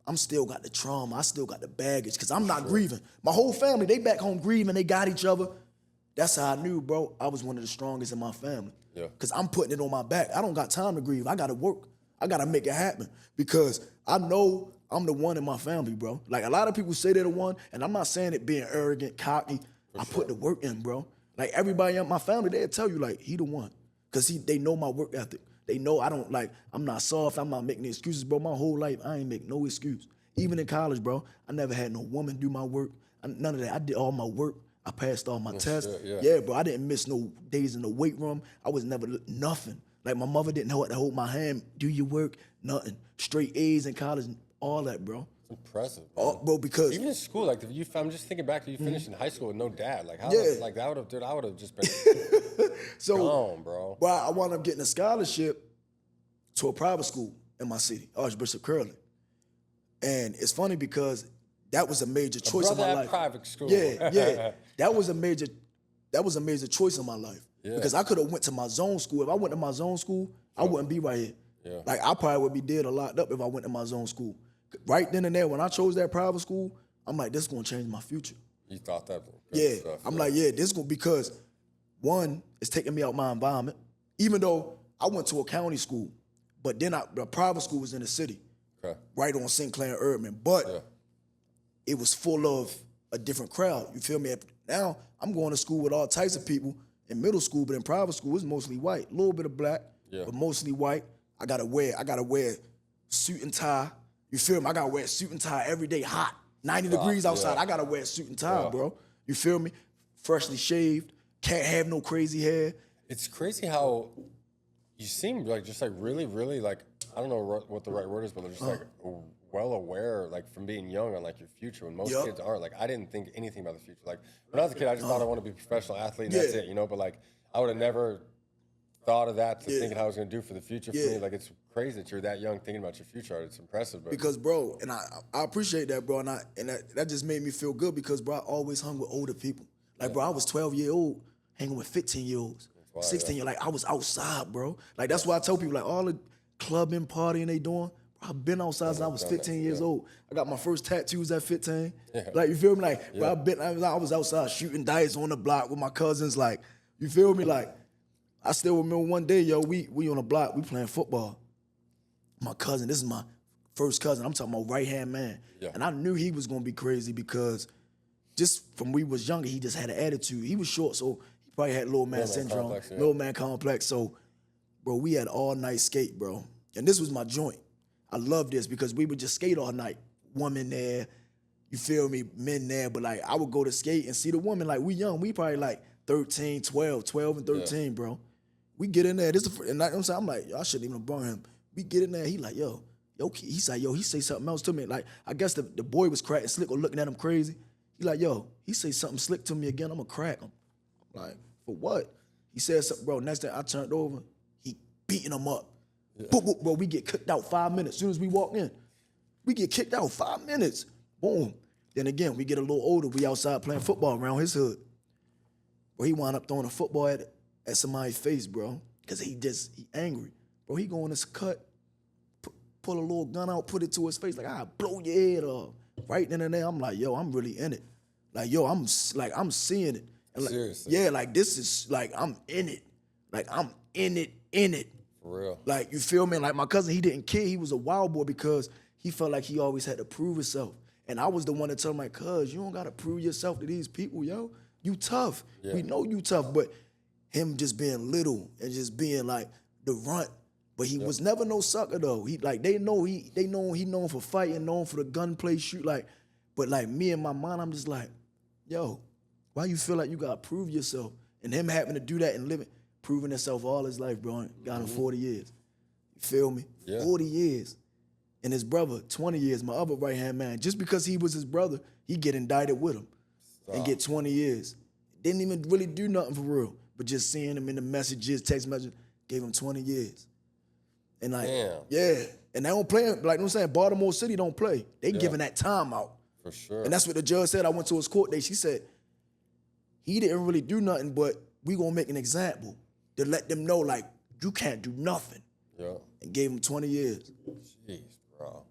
B: I'm still got the trauma. I still got the baggage because I'm not grieving. My whole family, they back home grieving. They got each other. That's how I knew, bro, I was one of the strongest in my family. Yeah. Because I'm putting it on my back. I don't got time to grieve. I got to work. I got to make it happen because I know I'm the one in my family, bro. Like, a lot of people say they're the one, and I'm not saying it being arrogant, cocky. I put the work in, bro. Like, everybody in my family, they'll tell you, like, he the one. Because they know my work ethic. They know I'm not soft. I'm not making excuses, bro. My whole life, I ain't make no excuse. Even in college, bro, I never had no woman do my work. None of that. I did all my work. I passed all my tests. Yeah, bro, I didn't miss no days in the weight room. I was never nothing. Like, my mother didn't know what to hold my hand, do your work, nothing. Straight A's in college, all that, bro.
C: It's impressive,
B: bro, because
C: even in school, like, I'm just thinking back to you finishing high school with no dad. Like, how, like, that would have, dude, I would have just been gone, bro.
B: Well, I wound up getting a scholarship to a private school in my city, Archbishop Curley. And it's funny because that was a major choice in my life.
C: Private school.
B: Yeah. That was a major choice in my life. Yeah. Because I could have went to my zone school. If I went to my zone school, I wouldn't be right here. Yeah. Like, I probably would be dead or locked up if I went to my zone school. Right then and there, when I chose that private school, I'm like, this is gonna change my future.
C: You thought that?
B: Yeah. I'm like, yeah, this is gonna, because one, it's taking me out my environment. Even though I went to a county school, but then the private school was in the city. Okay. Right on St. Clair and Erdman. But it was full of a different crowd. You feel me? Now I'm going to school with all types of people in middle school, but in private school it's mostly white. A little bit of black, but mostly white. I gotta wear suit and tie. You feel me? I gotta wear suit and tie every day, hot. 90 degrees outside. I gotta wear suit and tie, bro. You feel me? Freshly shaved. Can't have no crazy hair.
C: It's crazy how you seem like just like really, really like, I don't know what the right word is, but they're just like well aware, like from being young on like your future when most kids aren't. Like, I didn't think anything about the future. Like, when I was a kid, I just thought I want to be a professional athlete and that's it, you know? But like, I would have never thought of that to thinking how I was going to do for the future for me. Like, it's crazy that you're that young thinking about your future. It's impressive. But.
B: Because, bro, and I appreciate that, bro, and that just made me feel good because, bro, I always hung with older people. Like, bro, I was 12-year-old hanging with 15-year-olds, 16-year, like, I was outside, bro. Like, that's why I tell people, like, all the clubbing, partying they doing, bro, I've been outside since I was 15 years old. I got my first tattoos at 15. Like, you feel me? Like, bro, I was outside shooting dice on the block with my cousins. Like, you feel me? Like, I still remember one day, yo, we on the block, we playing football. My cousin, this is my first cousin, I'm talking about right-hand man. And I knew he was gonna be crazy because just from when we was younger, he just had an attitude. He was short, so he probably had little man syndrome, little man complex. So, bro, we had all night skate, bro. And this was my joint. I love this because we would just skate all night. Woman there, you feel me, men there, but like I would go to skate and see the woman, like we young, we probably like 13, 12 and 13, bro. We get in there, and I'm like, yo, I shouldn't even have brought him. We get in there, he like, yo, he's like, yo, he say something else to me. Like, I guess the boy was cracking slick or looking at him crazy. He like, yo, he say something slick to me again, I'm gonna crack him. Like, for what? He said something, bro. Next time I turned over, he beating him up. Boop, boop, bro, we get kicked out 5 minutes. As soon as we walk in, we get kicked out 5 minutes. Boom. Then again, we get a little older. We outside playing football around his hood. Bro, he wound up throwing a football at somebody's face, bro, because he angry. Bro, he go in his cut, pull a little gun out, put it to his face, like, I'll blow your head off. Right then and there, I'm like, yo, I'm really in it. Like, yo, I'm seeing it. And like,
C: Seriously?
B: Yeah, like, this is, like, I'm in it. Like, I'm in it.
C: For real.
B: Like, you feel me? Like, my cousin, he didn't care. He was a wild boy because he felt like he always had to prove himself. And I was the one to tell him, like, cuz, you don't got to prove yourself to these people, yo. You tough.
C: Yeah.
B: We know you tough. But him just being little and just being, like, the runt. But he was never no sucker, though. He, like, they know he known for fighting, known for the gunplay, shoot, like. But, like, me and my mind, I'm just like, yo, why you feel like you got to prove yourself? And him having to do that and living, proving himself all his life, bro. Got him 40 years. You feel me?
C: Yeah.
B: 40 years. And his brother, 20 years, my other right-hand man. Just because he was his brother, he get indicted with him and get 20 years. Didn't even really do nothing for real. But just seeing him in the messages, text messages, gave him 20 years. And like, yeah. And they don't play, like, you know what I'm saying? Baltimore City don't play. They giving that time out.
C: For sure.
B: And that's what the judge said. I went to his court date. She said, he didn't really do nothing, but we gonna make an example to let them know, like, you can't do nothing.
C: Yeah.
B: And gave him 20 years.
C: Jeez, bro.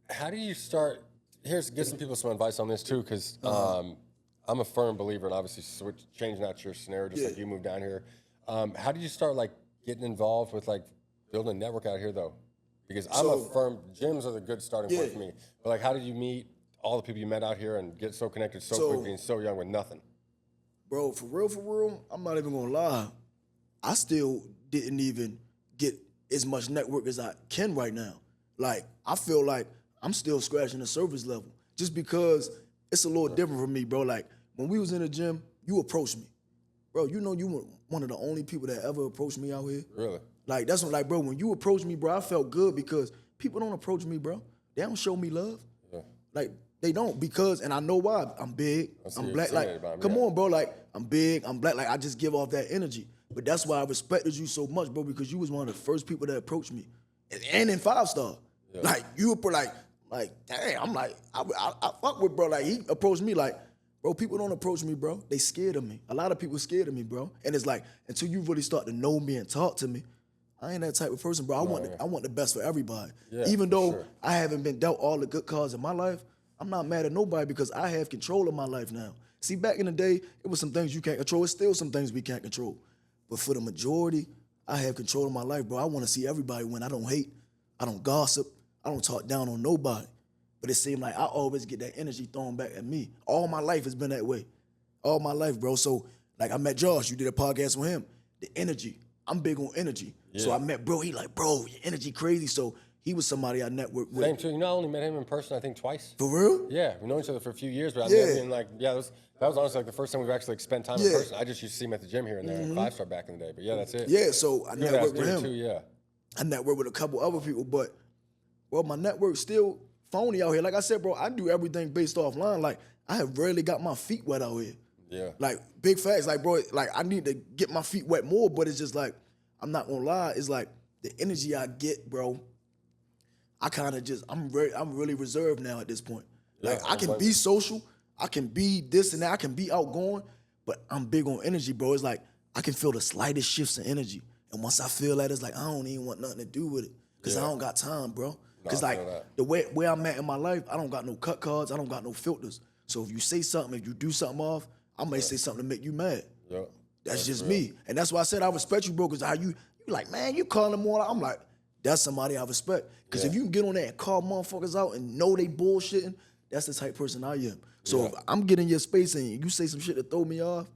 C: How do you start? Get some people some advice on this too, because I'm a firm believer in obviously changing out your scenario, just like you moved down here. How did you start, like, getting involved with, like, building a network out here, though? Because I'm a firm, gyms are the good starting point for me. But, like, how did you meet all the people you met out here and get so connected so quickly and so young with nothing?
B: Bro, for real, I'm not even gonna lie. I still didn't even get as much network as I can right now. Like, I feel like I'm still scratching the surface level just because it's a little different for me, bro. Like, when we was in the gym, you approached me. Bro, you know you were one of the only people that ever approached me out here.
C: Really?
B: Like, that's what, like, bro, when you approached me, bro, I felt good because people don't approach me, bro. They don't show me love. Yeah. Like, they don't because, and I know why. I'm big, I'm black. Like, come on, bro. Like, I'm big, I'm black. Like, I just give off that energy. But that's why I respected you so much, bro, because you was one of the first people that approached me. And in 5-star. Yeah. Like, you were like, dang, I'm like, I fuck with bro. Like, he approached me like, bro, people don't approach me, bro. They scared of me. A lot of people scared of me, bro. And it's like, until you really start to know me and talk to me, I ain't that type of person, bro. I want the best for everybody. Yeah, even though I haven't been dealt all the good cards in my life, I'm not mad at nobody because I have control of my life now. See, back in the day, it was some things you can't control. It's still some things we can't control. But for the majority, I have control of my life, bro. I want to see everybody win. I don't hate. I don't gossip. I don't talk down on nobody. But it seemed like I always get that energy thrown back at me. All my life has been that way. All my life, bro. So, like, I met Josh. You did a podcast with him. The energy. I'm big on energy. Yeah. So I met bro. He like, bro, your energy crazy. So he was somebody I networked with.
C: Same too. You know, I only met him in person, I think, twice.
B: For real?
C: Yeah. We've known each other for a few years, but I met him like, that was honestly like the first time we've actually spent time in person. I just used to see him at the gym here and there, 5-star back in the day. But yeah, that's it.
B: Yeah, so I networked with him.
C: Too, yeah.
B: I networked with a couple other people, but, well, my network's still phony out here. Like I said, bro, I do everything based offline. Like, I have rarely got my feet wet out here.
C: Yeah.
B: Like, big facts. Like, bro, like, I need to get my feet wet more, but it's just like, I'm not gonna lie, it's like the energy I get, bro, I kind of just, I'm really reserved now at this point. Like, I can be social, I can be this and that, I can be outgoing, but I'm big on energy, bro. It's like, I can feel the slightest shifts in energy. And once I feel that, it's like, I don't even want nothing to do with it. Because I don't got time, bro. Because, like, the way I'm at in my life, I don't got no cut cards, I don't got no filters. So if you say something, if you do something off, I may say something to make you mad. Yeah. That's just real. Me. And that's why I said I respect you, bro, because how you like, man, you calling more. I'm like, that's somebody I respect. Because if you can get on there and call motherfuckers out and know they bullshitting, that's the type of person I am. So if I'm getting your space and you say some shit to throw me off,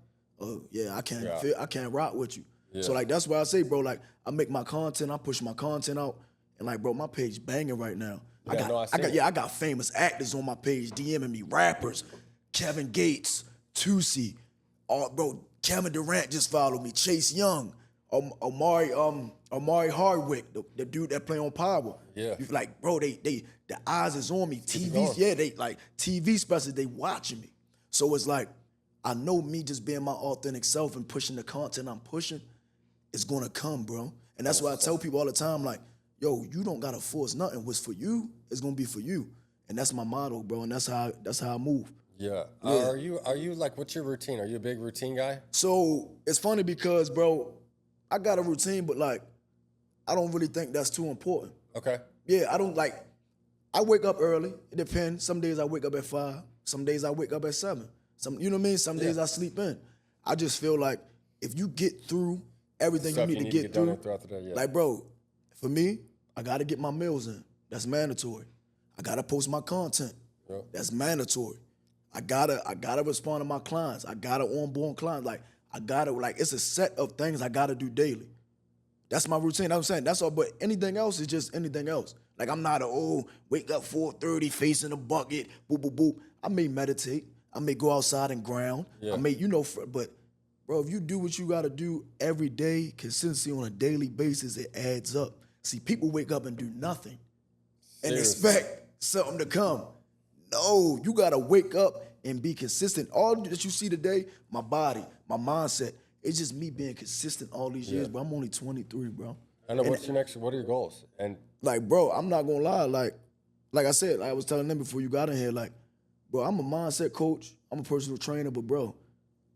B: I can't rock with you. Yeah. So, like, that's why I say, bro, like, I make my content, I push my content out, and, like, bro, my page banging right now. I got famous actors on my page DMing me, rappers, Kevin Gates, Tusi, bro, Kevin Durant just followed me, Chase Young, Omari Hardwick, the dude that play on Power. Yeah. Like, bro, the eyes is on me. They like TV specials, they watching me. So it's like, I know me just being my authentic self and pushing the content I'm pushing is gonna come, bro. And that's why I tell people all the time, like, yo, you don't gotta force nothing. What's for you is gonna be for you. And that's my motto, bro. And that's how I move.
C: Yeah. Are you like, what's your routine? Are you a big routine guy?
B: So it's funny because, bro, I got a routine, but like, I don't really think that's too important.
C: Okay.
B: Yeah, I don't like, I wake up early. It depends. Some days I wake up at 5. Some days I wake up at 7. You know what I mean? Some days I sleep in. I just feel like if you get through everything you need to get through,
C: throughout the day, yeah.
B: like, bro, for me, I got to get my meals in. That's mandatory. I got to post my content.
C: Yep.
B: That's mandatory. I gotta respond to my clients. I gotta onboard clients. Like, it's a set of things I gotta do daily. That's my routine. That's what I'm saying. That's all. But anything else is just anything else. Like, I'm not wake up 4:30, face in the bucket, boop, boop, boop. I may meditate. I may go outside and ground.
C: Yeah.
B: I may, but bro, if you do what you gotta do every day, consistency on a daily basis, it adds up. See, people wake up and do nothing and expect something to come. No, you gotta wake up and be consistent. All that you see today, my body, my mindset, it's just me being consistent all these years, bro. I'm only 23, bro.
C: I know. What are your goals? And
B: like, bro, I'm not gonna lie. Like I said, I was telling them before you got in here, like, bro, I'm a mindset coach. I'm a personal trainer, but bro,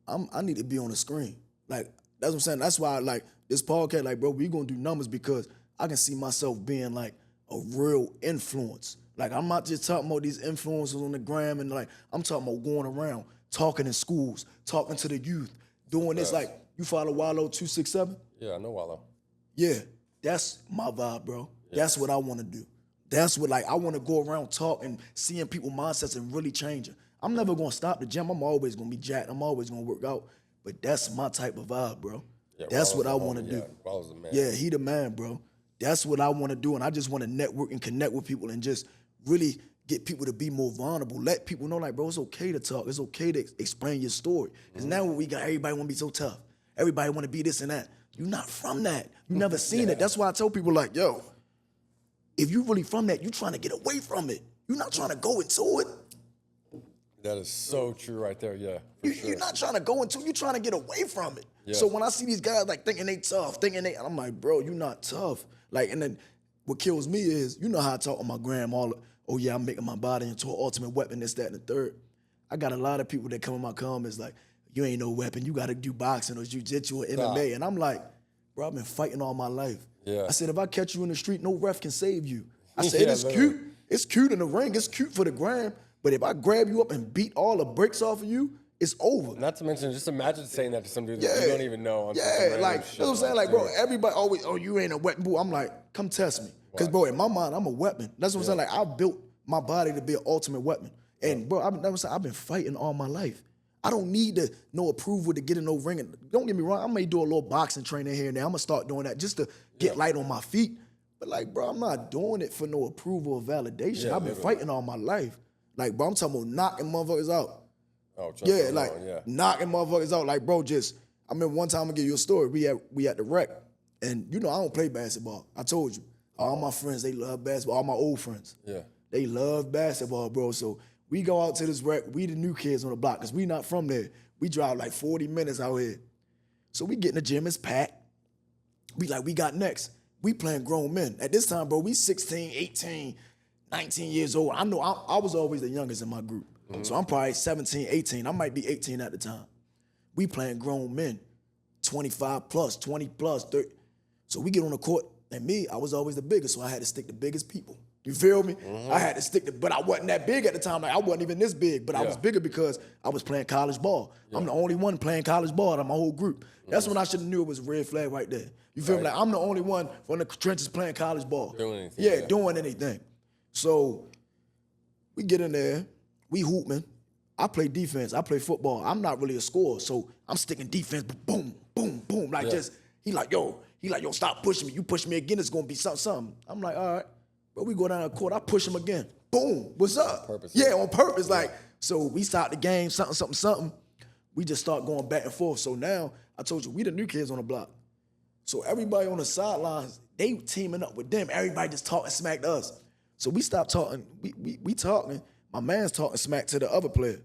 B: I need to be on the screen. Like, that's what I'm saying. That's why, like, this podcast, like, bro, we gonna do numbers because I can see myself being like a real influence. Like, I'm not just talking about these influencers on the gram and like, I'm talking about going around, talking in schools, talking to the youth, doing this. Like, you follow Wallow 267?
C: yeah, I know Wallow.
B: Yeah, that's my vibe, bro. Yeah. That's what I want to do. That's what, like, I want to go around talking, seeing people's mindsets and really changing. I'm never going to stop the gym. I'm always going to be jacked. I'm always going to work out. But that's my type of vibe, bro. Yeah, that's what I want to do.
C: Wallow's the man.
B: Yeah, he the man, bro. That's what I want to do. And I just want to network and connect with people and just really get people to be more vulnerable. Let people know, like, bro, it's okay to talk. It's okay to explain your story. Because now what we got, everybody want to be so tough. Everybody want to be this and that. You're not from that. You never seen it. That's why I tell people, like, yo, if you really from that, you trying to get away from it. You're not trying to go into it.
C: That is so true right there, yeah.
B: You're not trying to go into it. You're trying to get away from it. Yeah. So when I see these guys, like, thinking they tough, I'm like, bro, you're not tough. Like, and then what kills me is, you know how I talk on my gram, oh yeah, I'm making my body into an ultimate weapon, this, that, and the third. I got a lot of people that come in my comments like, you ain't no weapon, you gotta do boxing or jiu-jitsu or MMA. And I'm like, bro, I've been fighting all my life. Yeah. I said, if I catch you in the street, no ref can save you. I said, it's cute. It's cute in the ring, it's cute for the gram, but if I grab you up and beat all the brakes off of you, it's over.
C: Not to mention, just imagine saying that to some dude that you don't even know.
B: Yeah, like, you know what I'm saying? Like, bro, everybody always, you ain't a weapon, boo. I'm like, come test me. Because, bro, in my mind, I'm a weapon. That's what I'm saying. Like, I built my body to be an ultimate weapon. And, bro, I've been fighting all my life. I don't need no approval to get in no ring. And don't get me wrong, I may do a little boxing training here and there. I'm going to start doing that just to get light on my feet. But, like, bro, I'm not doing it for no approval or validation. I've been fighting all my life. Like, bro, I'm talking about knocking motherfuckers out.
C: Oh,
B: knocking motherfuckers out. Like, bro, I remember one time, I'm going to give you a story. We at the rec. And, I don't play basketball. I told you. All my friends, they love basketball. All my old friends. Yeah. They love basketball, bro. So we go out to this rec. We the new kids on the block because we not from there. We drive like 40 minutes out here. So we get in the gym. It's packed. We got next. We playing grown men. At this time, bro, we 16, 18, 19 years old. I know I was always the youngest in my group. Mm-hmm. So I'm probably 17, 18. I might be 18 at the time. We playing grown men, 25 plus, 20 plus, 30. So we get on the court, and me, I was always the biggest, so I had to stick the biggest people. You feel me? Mm-hmm. I had to stick but I wasn't that big at the time. Like, I wasn't even this big, but I was bigger because I was playing college ball. Yeah. I'm the only one playing college ball out of my whole group. That's when I should have knew it was a red flag right there. You feel me? Like, I'm the only one from the trenches playing college ball.
C: Doing anything.
B: Doing anything. So we get in there, we hooping. I play defense. I play football. I'm not really a scorer, so I'm sticking defense. Boom, boom, boom. Like, he like, yo, stop pushing me. You push me again, it's gonna be something. I'm like, all right. But we go down the court, I push him again. Boom, what's up?
C: On purpose.
B: Yeah, on purpose. Like, so we start the game, something. We just start going back and forth. So now, I told you, we the new kids on the block. So everybody on the sidelines, they teaming up with them. Everybody just talking smack to us. So we stopped talking. We talking. My man's talking smack to the other player.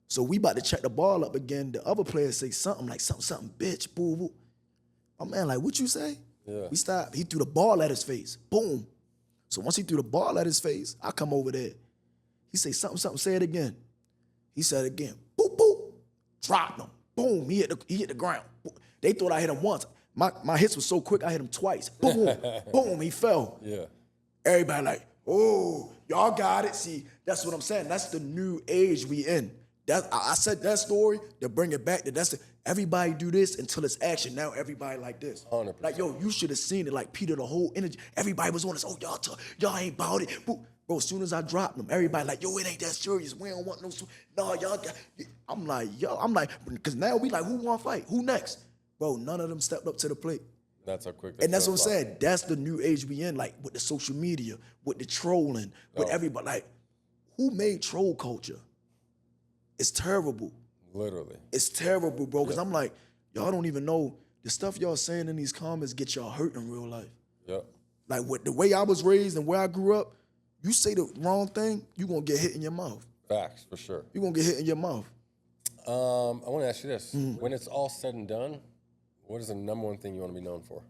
B: So we about to check the ball up again. The other player say something like, something, bitch, boo, boo. My man like, what you say?
C: Yeah.
B: We stopped. He threw the ball at his face. Boom. So once he threw the ball at his face, I come over there. He say something, say it again. He said it again. Boop, boop. Dropped him. Boom. He hit the ground. They thought I hit him once. My hits was so quick, I hit him twice. Boom. Boom. He fell.
C: Yeah.
B: Everybody like, oh, y'all got it. See, that's what I'm saying. That's the new age we in. I said that story to bring it back. Everybody do this until it's action. Now everybody like this.
C: 100%.
B: Like, yo, you should have seen it. Like, Peter, the whole energy. Everybody was on this. Oh, y'all ain't about it. Bro, as soon as I dropped them, everybody like, yo, it ain't that serious. We don't want no. No, y'all got. I'm like, because now we like, who want to fight? Who next? Bro, none of them stepped up to the plate.
C: That's how quick.
B: And that's what I'm saying. That's the new age we in, like with the social media, with the trolling, with everybody. Like, who made troll culture? It's terrible.
C: Literally.
B: It's terrible, bro. Because I'm like, y'all don't even know the stuff y'all saying in these comments get y'all hurt in real life.
C: Yep.
B: Like with the way I was raised and where I grew up, you say the wrong thing, you gonna get hit in your mouth.
C: Facts, for sure.
B: You gonna get hit in your mouth.
C: I want to ask you this: when it's all said and done, what is the number one thing you want to be known for?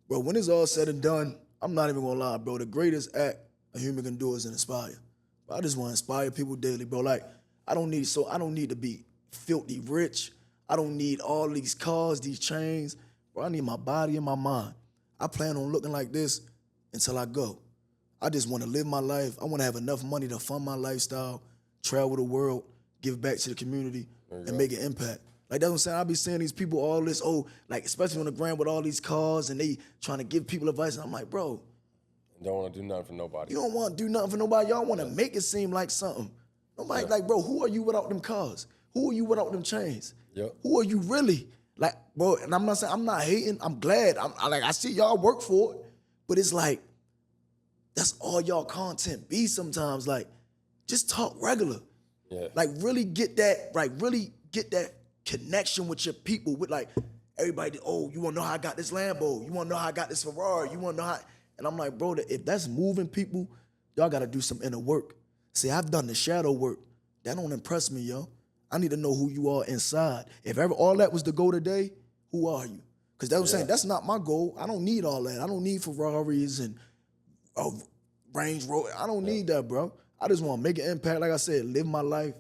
B: Bro, when it's all said and done, I'm not even gonna lie, bro. The greatest act a human can do is inspire. But I just want to inspire people daily, bro. Like, I don't need to be filthy rich. I don't need all these cars, these chains. Bro, I need my body and my mind. I plan on looking like this until I go. I just want to live my life. I want to have enough money to fund my lifestyle, travel the world, give back to the community, and make an impact. Like, that's what I'm saying. I be seeing these people all this, like, especially on the ground with all these cars, and they trying to give people advice. And I'm like, bro.
C: Don't want to do nothing for nobody.
B: You don't want to do nothing for nobody. Y'all want to make it seem like something. Nobody, like, bro, who are you without them cars? Who are you without them chains?
C: Yep.
B: Who are you really? Like, bro, and I'm not saying, I'm not hating. I'm glad. I see y'all work for it. But it's like, that's all y'all content be sometimes. Like, just talk regular.
C: Yeah.
B: Like, really get that connection with your people. With, like, everybody, oh, you want to know how I got this Lambo? You want to know how I got this Ferrari? You want to know how? And I'm like, bro, if that's moving people, y'all got to do some inner work. See, I've done the shadow work. That don't impress me, yo. I need to know who you are inside. If ever all that was the goal today, who are you? Because that's what I'm saying. That's not my goal. I don't need all that. I don't need Ferraris and Range Rover. I don't need that, bro. I just want to make an impact. Like I said, live my life,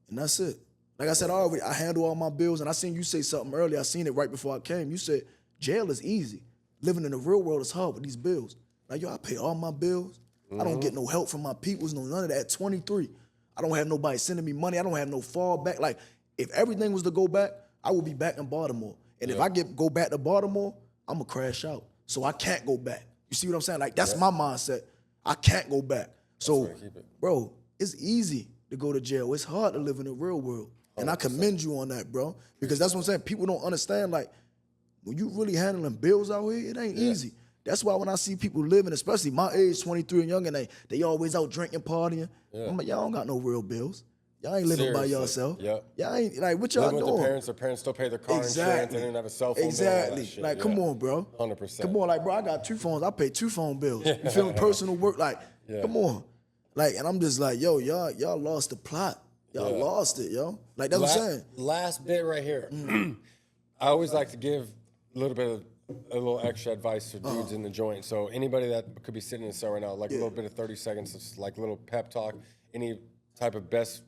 B: and that's it. Like I said, I handle all my bills, and I seen you say something earlier. I seen it right before I came. You said jail is easy. Living in the real world is hard with these bills. Like, yo, I pay all my bills. I don't get no help from my peoples, none of that. At 23, I don't have nobody sending me money. I don't have no fallback. Like, if everything was to go back, I would be back in Baltimore. And if I go back to Baltimore, I'm going to crash out. So I can't go back. You see what I'm saying? Like, that's my mindset. I can't go back. So, bro, it's easy to go to jail. It's hard to live in the real world. 100%. And I commend you on that, bro. Because that's what I'm saying. People don't understand, like, when you really handling bills out here, it ain't easy. That's why when I see people living, especially my age, 23 and younger, they always out drinking, partying. I'm like, y'all don't got no real bills. Y'all ain't living by yourself.
C: Yep.
B: Y'all ain't, like, what y'all doing?
C: With their parents still pay their car insurance. They didn't have a cell phone bill.
B: Like, come on, bro.
C: 100%.
B: Come on, like, bro, I got 2 phones. I pay 2 phone bills. You feel me? Personal work, like, come on. Like, and I'm just like, yo, y'all lost the plot. Y'all lost it, yo. Like, that's what I'm saying.
C: Last bit right here. I always like to give a little extra advice to dudes in the joint. So anybody that could be sitting in the cell right now, like a little bit of 30 seconds, it's like a little pep talk, any type of best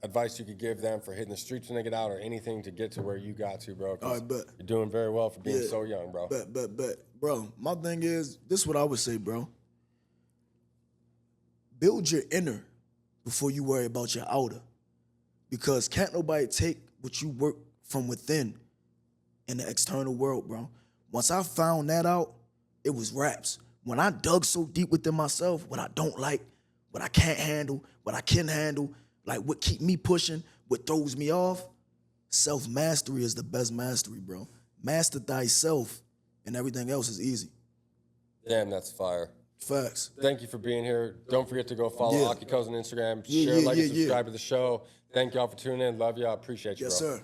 C: advice you could give them for hitting the streets when they get out, or anything to get to where you got to, bro.
B: All right, but
C: you're doing very well for being so young, bro.
B: But, bro, my thing is, this is what I would say, bro. Build your inner before you worry about your outer. Because can't nobody take what you work from within in the external world, bro. Once I found that out, it was raps. When I dug so deep within myself, what I don't like, what I can't handle, what I can handle, like what keep me pushing, what throws me off, self-mastery is the best mastery, bro. Master thyself, and everything else is easy.
C: Damn, that's fire.
B: Facts.
C: Thank you for being here. Don't forget to go follow Aki Co's on Instagram. Share, like, and subscribe to the show. Thank y'all for tuning in. Love y'all. Appreciate you, bro.
B: Yes, sir.